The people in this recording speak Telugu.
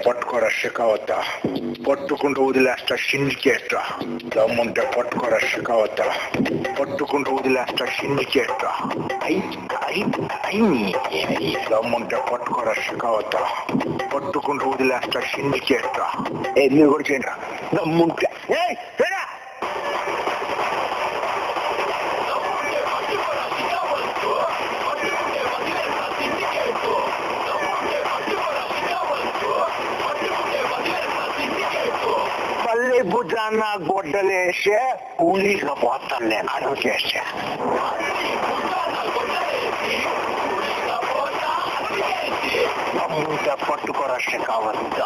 పట్టుకోరా షెకావత పట్టుకుంటూ వదిలేస్తా సిండికేట్ దమ్ముంటే పట్టుకోరా షెకావత పట్టుకుంటూ వదిలేస్తా సిండికేట్ దమ్ముంటే పట్టుకోరా షెకావత పట్టుకుంటూ వదిలేస్తా సిండికేట్ మీరు కూడా చేయండి దమ్ముంటే పల్లె భుజాన గొడ్డలేసే కూలీగా పోతాను నేను అడుగు చేసా పట్టుకోరా షెకావత